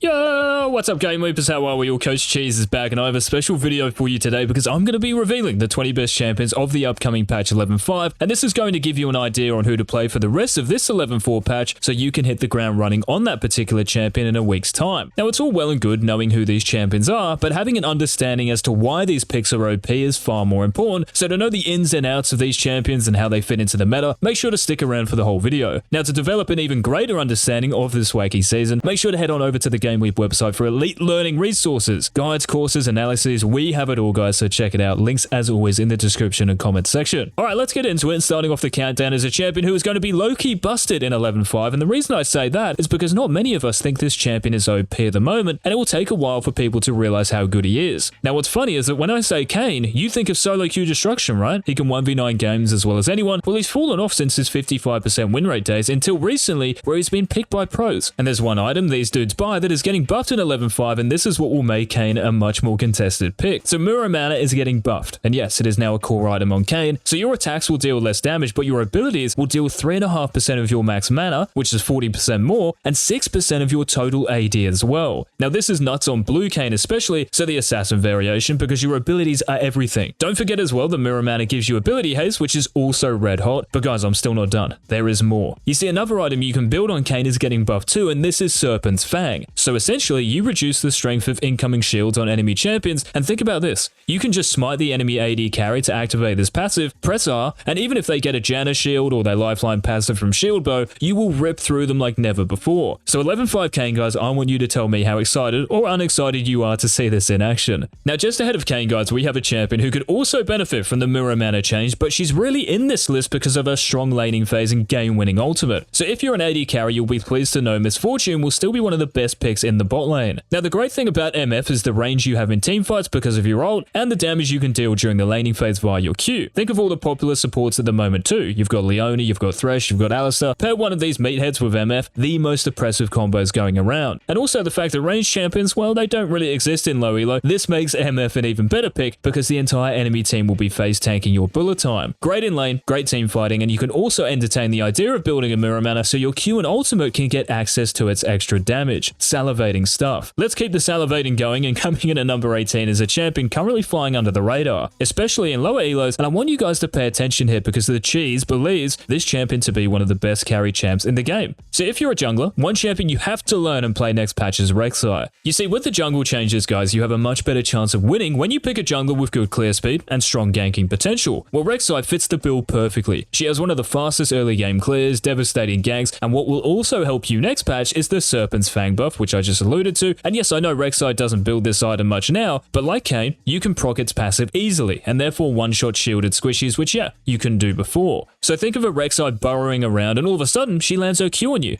Yo, what's up GameLeapers, how are we all? Coach Cheese is back and I have a special video for you today because I'm going to be revealing the 20 best champions of the upcoming patch 11.5, and this is going to give you an idea on who to play for the rest of this 11.4 patch so you can hit the ground running on that particular champion in a week's time. Now it's all well and good knowing who these champions are, but having an understanding as to why these picks are OP is far more important, so to know the ins and outs of these champions and how they fit into the meta, make sure to stick around for the whole video. Now to develop an even greater understanding of this wacky season, make sure to head on over to the GameLeap website for elite learning resources, guides, courses, analyses. We have it all, guys, so check it out. Links, as always, in the description and comment section. Alright, let's get into it. And starting off the countdown is a champion who is going to be low-key busted in 11.5, and the reason I say that is because not many of us think this champion is OP at the moment, and it will take a while for people to realize how good he is. Now what's funny is that when I say Kayn, you think of solo queue destruction, right? He can 1v9 games as well as anyone. Well, he's fallen off since his 55% win rate days until recently, where he's been picked by pros. And there's one item these dudes buy that is getting buffed in 11.5, and this is what will make Kayn a much more contested pick. So Mirror Mana is getting buffed, and yes, it is now a core item on Kayn, so your attacks will deal less damage, but your abilities will deal 3.5% of your max mana, which is 40% more, and 6% of your total AD as well. Now this is nuts on blue Kayn especially, so the assassin variation, because your abilities are everything. Don't forget as well that Mirror Mana gives you ability haste, which is also red hot, but guys, I'm still not done. There is more. You see, another item you can build on Kayn is getting buffed too, and this is Serpent's Fang. So essentially, you reduce the strength of incoming shields on enemy champions, and think about this. You can just smite the enemy AD carry to activate this passive, press R, and even if they get a Janna shield or their lifeline passive from shield bow, you will rip through them like never before. So 11.5 Kayn, guys, I want you to tell me how excited or unexcited you are to see this in action. Now just ahead of Kayn, guys, we have a champion who could also benefit from the Mirror Mana change, but she's really in this list because of her strong laning phase and game-winning ultimate. So if you're an AD carry, you'll be pleased to know Miss Fortune will still be one of the best picks in the bot lane. Now the great thing about MF is the range you have in teamfights because of your ult, and the damage you can deal during the laning phase via your Q. Think of all the popular supports at the moment too. You've got Leone, you've got Thresh, you've got Alistar. Pair one of these meatheads with MF, the most oppressive combos going around. And also the fact that ranged champions, well, they don't really exist in low elo. This makes MF an even better pick because the entire enemy team will be phase tanking your bullet time. Great in lane, great team fighting, and you can also entertain the idea of building a Mirror Mana so your Q and ultimate can get access to its extra damage. Salivating stuff. Let's keep the salivating going, and coming in at number 18 is a champion currently flying under the radar, especially in lower elos, and I want you guys to pay attention here because the cheese believes this champion to be one of the best carry champs in the game. So if you're a jungler, one champion you have to learn and play next patch is Rek'Sai. You see, with the jungle changes, guys, you have a much better chance of winning when you pick a jungler with good clear speed and strong ganking potential. Well, Rek'Sai fits the bill perfectly. She has one of the fastest early game clears, devastating ganks, and what will also help you next patch is the Serpent's Fang buff, which I just alluded to. And yes, I know Rek'Sai doesn't build this item much now, but like Kayn, you can proc its passive easily, and therefore one-shot shielded squishies, which yeah, you can do before. So think of a Rek'Sai burrowing around, and all of a sudden, she lands her Q on you.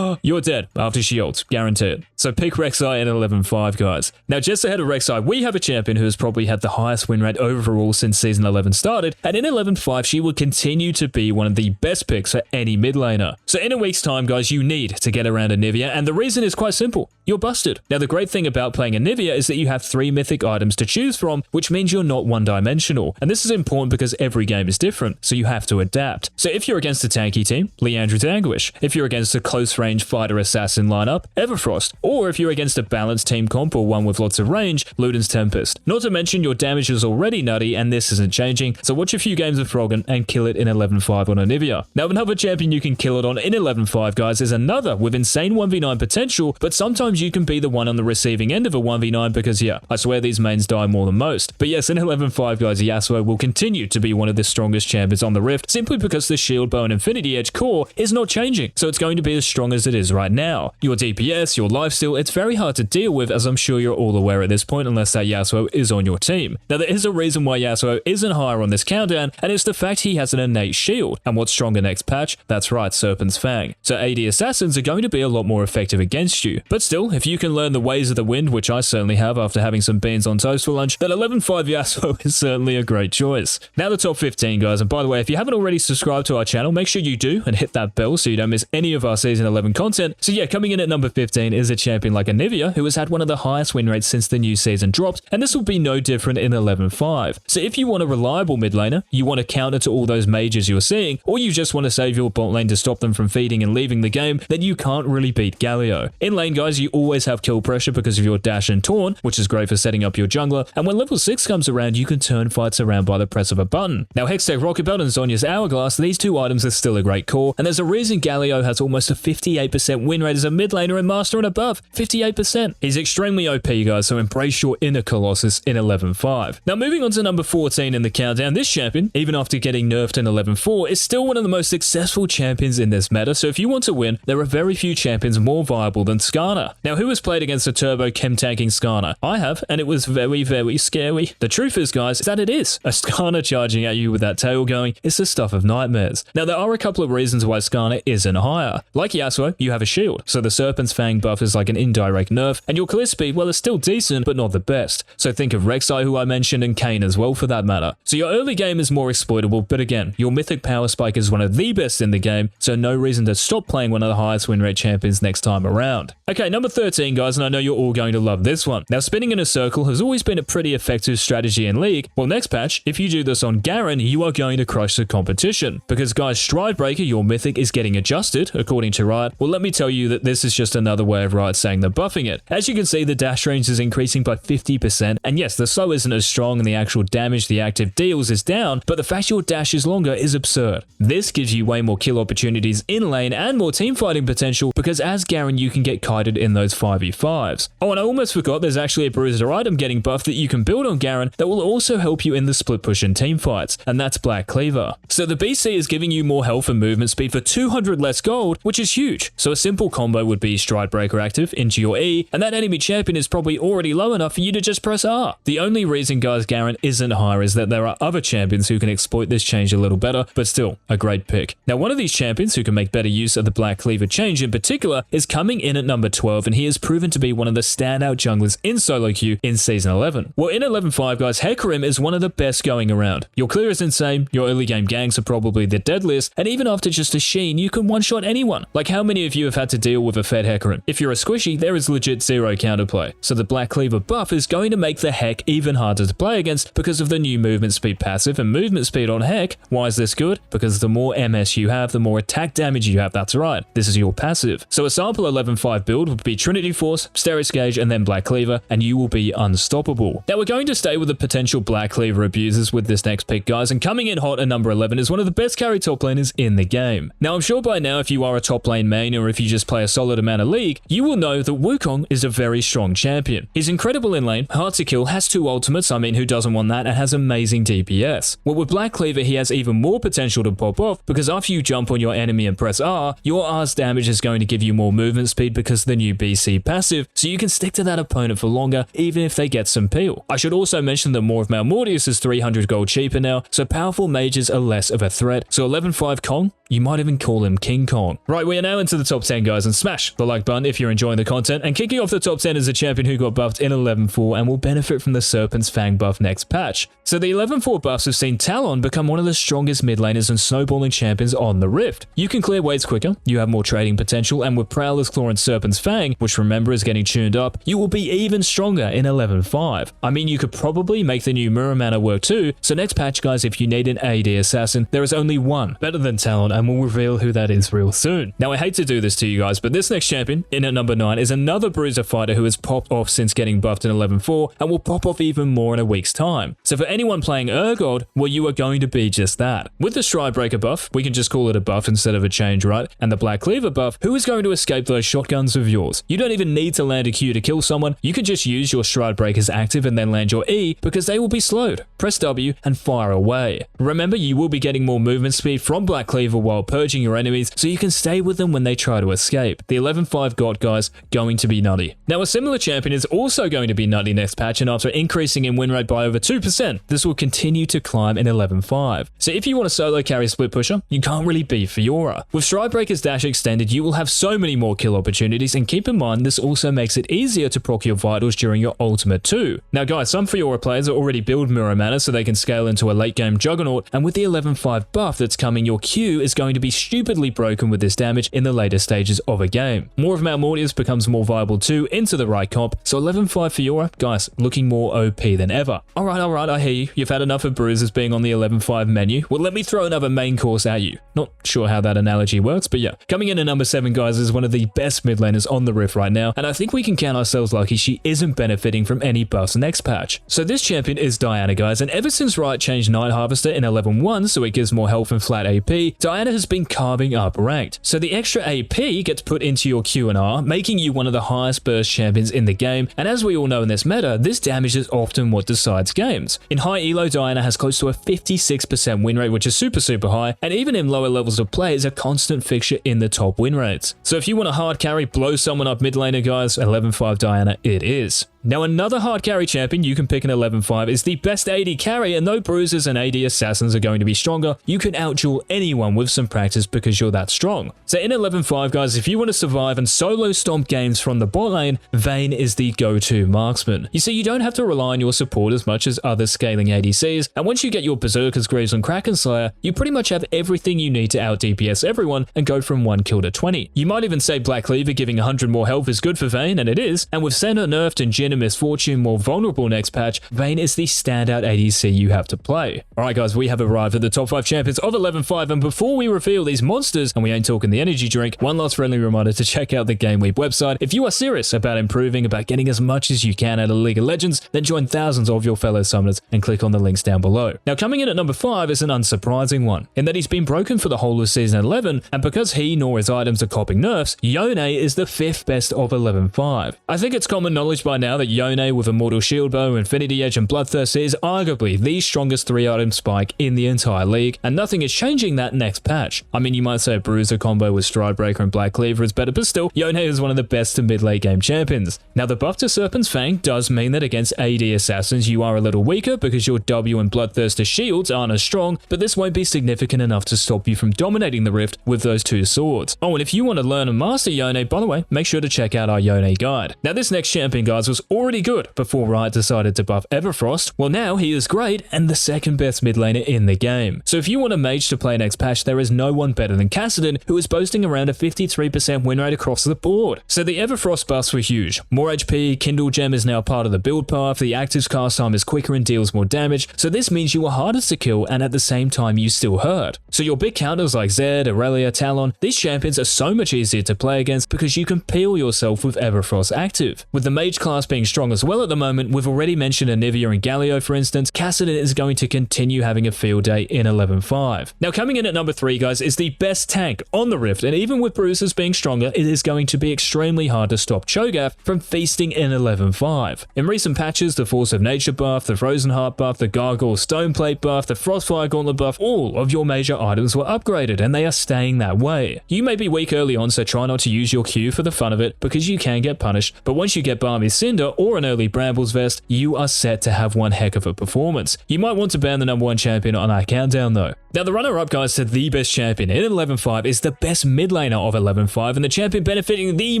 You're dead after she ults, guaranteed. So pick Rek'Sai in 11.5, guys. Now just ahead of Rek'Sai, we have a champion who has probably had the highest win rate overall since Season 11 started, and in 11.5, she will continue to be one of the best picks for any mid laner. So in a week's time, guys, you need to get around ANIVIA, and the reason is quite simple. You're busted. Now the great thing about playing ANIVIA is that you have 3 mythic items to choose from, which means you're not one-dimensional. And this is important because every game is different, so you have to adapt. So if you're against a tanky team, Leandri's Anguish. If you're against a close-range fighter-assassin lineup, Everfrost. Or if you're against a balanced team comp or one with lots of range, Luden's Tempest. Not to mention your damage is already nutty, and this isn't changing, so watch a few games of Froggen and kill it in 11.5 on ANIVIA. Now another champion you can kill it on in 11.5, guys, is another with insane 1v9 potential, but sometimes you can be the one on the receiving end of a 1v9 because yeah, I swear these mains die more than most. But yes, in 11.5, guys, YASUO will continue to be one of the strongest champions on the Rift simply because the shield bow and infinity edge core is not changing, so it's going to be as strong as it is right now. Your DPS, your lifesteal, it's very hard to deal with, as I'm sure you're all aware at this point, unless that YASUO is on your team. Now there is a reason why YASUO isn't higher on this countdown, and it's the fact he has an innate shield. And what's stronger next patch? That's right, Serpent's Fang. So AD assassins are going to be a lot more effective against you. But still, if you can learn the ways of the wind, which I certainly have after having some beans on toast for lunch, then 11.5 YASUO is certainly a great choice. Now the top 15, guys, and by the way, if you haven't already subscribed to our channel, make sure you do and hit that bell so you don't miss any of our Season 11 content. So yeah, coming in at number 15 is a champion like ANIVIA, who has had one of the highest win rates since the new season dropped, and this will be no different in 11.5. So if you want a reliable mid laner, you want to counter to all those mages you're seeing, or you just want to save your bot lane to stop them from feeding and leaving the game, then you can't really beat GALIO. In lane, guys, you always have have kill pressure because of your dash and taunt, which is great for setting up your jungler, and when level 6 comes around, you can turn fights around by the press of a button. Now, Hextech Rocket Belt and Zhonya's Hourglass, these two items are still a great core, and there's a reason GALIO has almost a 58% win rate as a mid laner in Master and above. 58%. He's extremely OP, guys, so embrace your inner Colossus in 11.5. Now, moving on to number 14 in the countdown, this champion, even after getting nerfed in 11.4, is still one of the most successful champions in this meta, so if you want to win, there are very few champions more viable than SKARNER. Now, who has played against a turbo chem tanking SKARNER? I have, and it was very, very scary. The truth is, guys, is that it is. A SKARNER charging at you with that tail going is the stuff of nightmares. Now, there are a couple of reasons why SKARNER isn't higher. Like YASUO, you have a shield, so the Serpent's Fang buff is like an indirect nerf, and your clear speed, well, is still decent, but not the best. So think of Rek'Sai, who I mentioned, and Kayn as well for that matter. So your early game is more exploitable, but again, your mythic power spike is one of the best in the game, so no reason to stop playing one of the highest win rate champions next time around. Okay, number 13, guys, and I know you're all going to love this one. Now, spinning in a circle has always been a pretty effective strategy in League. Well, next patch, if you do this on GAREN, you are going to crush the competition. Because, guys, Stridebreaker, your mythic, is getting adjusted, according to Riot. Well, let me tell you that this is just another way of Riot saying they're buffing it. As you can see, the dash range is increasing by 50%, and yes, the slow isn't as strong and the actual damage the active deals is down, but the fact your dash is longer is absurd. This gives you way more kill opportunities in lane and more teamfighting potential, because as GAREN, you can get kited in those 5v5s. Oh, and I almost forgot, there's actually a bruiser item getting buffed that you can build on GAREN that will also help you in the split push and teamfights, and that's Black Cleaver. So the BC is giving you more health and movement speed for 200 less gold, which is huge. So a simple combo would be Stridebreaker active into your E, and that enemy champion is probably already low enough for you to just press R. The only reason, guys, GAREN isn't higher is that there are other champions who can exploit this change a little better, but still a great pick. Now, one of these champions who can make better use of the Black Cleaver change in particular is coming in at number 12, and he has proven to be one of the standout junglers in solo queue in Season 11. Well, in 11.5, guys, HECARIM is one of the best going around. Your clear is insane, your early game ganks are probably the deadliest, and even after just a sheen, you can one-shot anyone. Like, how many of you have had to deal with a fed HECARIM? If you're a squishy, there is legit zero counterplay. So the Black Cleaver buff is going to make the Heck even harder to play against because of the new movement speed passive and movement speed on Heck. Why is this good? Because the more MS you have, the more attack damage you have. That's right, this is your passive. So a sample 11.5 build would be Trinity Force, Steris Gauge, and then Black Cleaver, and you will be unstoppable. Now, we're going to stay with the potential Black Cleaver abusers with this next pick, guys, and coming in hot at number 11 is one of the best carry top laners in the game. Now, I'm sure by now, if you are a top lane main or if you just play a solid amount of League, you will know that Wukong is a very strong champion. He's incredible in lane, hard to kill, has 2 ultimates, I mean, who doesn't want that, and has amazing DPS. Well, with Black Cleaver, he has even more potential to pop off, because after you jump on your enemy and press R, your R's damage is going to give you more movement speed because of the new BC passive, so you can stick to that opponent for longer, even if they get some peel. I should also mention that more of Malmortius is 300 gold cheaper now, so powerful mages are less of a threat. So 11.5 Kong, you might even call him King Kong. Right, we are now into the top 10, guys, and smash the like button if you're enjoying the content. And kicking off the top 10 is a champion who got buffed in 11.4 and will benefit from the Serpent's Fang buff next patch. So the 11.4 buffs have seen Talon become one of the strongest mid laners and snowballing champions on the Rift. You can clear waves quicker, you have more trading potential, and with Prowler's Claw and Serpent's Fang, which remember is getting tuned up, you will be even stronger in 11.5. I mean, you could probably make the new Muramana work too, so next patch, guys, if you need an AD assassin, there is only one better than Talon, and we'll reveal who that is real soon. Now, I hate to do this to you guys, but this next champion, in at number 9, is another bruiser fighter who has popped off since getting buffed in 11.4, and will pop off even more in a week's time. So for anyone playing URGOT, well, you are going to be just that. With the Stridebreaker buff, we can just call it a buff instead of a change, right? And the Black Cleaver buff, who is going to escape those shotguns of yours? You don't even need to land a Q to kill someone, you can just use your Stridebreakers active and then land your E, because they will be slowed. Press W and fire away. Remember, you will be getting more movement speed from Black Cleaver while purging your enemies, so you can stay with them when they try to escape. The 11.5 GOT, guys, going to be nutty. Now, a similar champion is also going to be nutty next patch, and after increasing in win rate by over 2%, this will continue to climb in 11.5. So if you want a solo carry split pusher, you can't really beat FIORA. With Stridebreaker's dash extended, you will have so many more kill opportunities, and keep in mind, this also makes it easier to proc your vitals during your ultimate too. Now, guys, some FIORA players are already build Muramana so they can scale into a late game juggernaut, and with the 11.5 buff that's coming, your Q is going to be stupidly broken with this damage in the later stages of a game. More of Malmortius becomes more viable too into the right comp, so 11.5 FIORA, guys, looking more OP than ever. Alright, I hear you. You've had enough of bruisers being on the 11.5 menu. Well, let me throw another main course at you. Not sure how that analogy works, but yeah. Coming in at number 7, guys, is one of the best mid laners on the Rift right now, now, and I think we can count ourselves lucky she isn't benefiting from any buffs next patch. So this champion is Diana, guys, and ever since Riot changed Night Harvester in 11.1 so it gives more health and flat AP, Diana has been carving up ranked. So the extra AP gets put into your Q and R, making you one of the highest burst champions in the game, and as we all know in this meta, this damage is often what decides games. In high elo, Diana has close to a 56% win rate, which is super high, and even in lower levels of play is a constant fixture in the top win rates. So if you want a hard carry, blow someone up mid laner, guys, 11.5 Diana it is. Now another hard carry champion you can pick in 11.5 is the best AD carry, and though bruisers and AD assassins are going to be stronger, you can outduel anyone with some practice because you're that strong. So in 11.5, guys, if you want to survive and solo stomp games from the bot lane, VAYNE is the go-to marksman. You see, you don't have to rely on your support as much as other scaling ADCs, and once you get your Berserkers, Greaves, and Kraken Slayer, you pretty much have everything you need to out DPS everyone and go from 1 kill to 20. You might even say Black Cleaver giving 100 more health is good for VAYNE, and it is, and with Senna nerfed and Jhin and Misfortune more vulnerable next patch, VAYNE is the standout ADC you have to play. Alright guys, we have arrived at the top 5 champions of 11.5, and before we reveal these monsters, and we ain't talking the energy drink, one last friendly reminder to check out the GameLeap website. If you are serious about improving, about getting as much as you can out of League of Legends, then join thousands of your fellow summoners and click on the links down below. Now coming in at number 5 is an unsurprising one, in that he's been broken for the whole of Season 11, and because he nor his items are copping nerfs, YONE is the 5th best of 11.5. I think it's common knowledge by now that YONE with Immortal Shield Bow, Infinity Edge, and Bloodthirst is arguably the strongest 3-item spike in the entire league, and nothing is changing that next patch. I mean, you might say a Bruiser combo with Stridebreaker and Black Cleaver is better, but still, YONE is one of the best to mid-late game champions. Now, the buff to Serpent's Fang does mean that against AD assassins you are a little weaker because your W and Bloodthirster shields aren't as strong, but this won't be significant enough to stop you from dominating the Rift with those two swords. Oh, and if you want to learn and master YONE, by the way, make sure to check out our YONE guide. Now, this next champion, guys, was already good before Riot decided to buff Everfrost. Well, now he is great and the second best mid laner in the game. So if you want a mage to play next patch, there is no one better than KASSADIN, who is boasting around a 53% win rate across the board. So the Everfrost buffs were huge. More HP, Kindle Gem is now part of the build path, the active's cast time is quicker and deals more damage, so this means you are harder to kill and at the same time you still hurt. So your big counters like Zed, Aurelia, Talon, these champions are so much easier to play against because you can peel yourself with Everfrost active. With the mage class being strong as well at the moment, we've already mentioned ANIVIA and GALIO for instance, KASSADIN is going to continue having a field day in 11.5. Now coming in at number 3, guys, is the best tank on the Rift, and even with bruisers being stronger, it is going to be extremely hard to stop CHOGATH from feasting in 11.5. In recent patches, the Force of Nature buff, the Frozen Heart buff, the Gargoyle Stoneplate buff, the Frostfire Gauntlet buff, all of your major items were upgraded, and they are staying that way. You may be weak early on, so try not to use your Q for the fun of it, because you can get punished, but once you get Balmy Cinder or an early Brambles Vest, you are set to have one heck of a performance. You might want to ban the number 1 champion on our countdown though. Now the runner-up, guys, to the best champion in 11.5 is the best mid laner of 11.5 and the champion benefiting the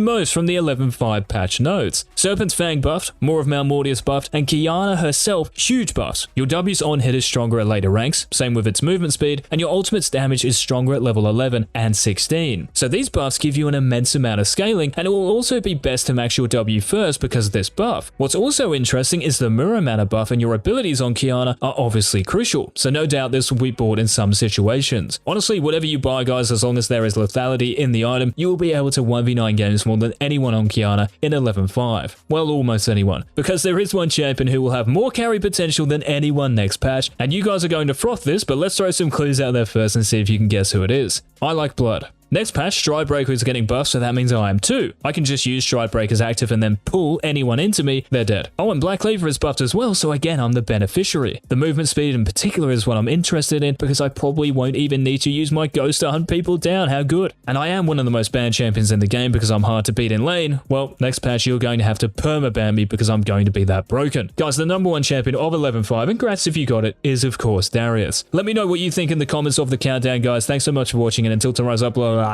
most from the 11.5 patch notes. Serpent's Fang buffed, more of Mount Mortius buffed, and QIYANA herself huge buffs. Your W's on hit is stronger at later ranks, same with its movement speed, and your ultimate's damage is stronger at level 11 and 16. So these buffs give you an immense amount of scaling, and it will also be best to max your W first because of this buff. What's also interesting is the mirror mana buff, and your abilities on QIYANA are obviously crucial, so no doubt this will be bought in some situations. Honestly, whatever you buy, guys, as long as there is lethality in the item, you will be able to 1v9 games more than anyone on QIYANA in 11.5. Well, almost anyone, because there is one champion who will have more carry potential than anyone next patch, and you guys are going to froth this, but let's throw some clues out there first and see if you can guess who it is. I like blood. Next patch, Stridebreaker is getting buffed, so that means I am too. I can just use Stridebreaker's active and then pull anyone into me, they're dead. Oh, and Black Cleaver is buffed as well, so again, I'm the beneficiary. The movement speed in particular is what I'm interested in because I probably won't even need to use my ghost to hunt people down, how good. And I am one of the most banned champions in the game because I'm hard to beat in lane. Well, next patch, you're going to have to perma-ban me because I'm going to be that broken. Guys, the number 1 champion of 11.5, and congrats if you got it, is of course Darius. Let me know what you think in the comments of the countdown, guys. Thanks so much for watching, and until tomorrow's upload,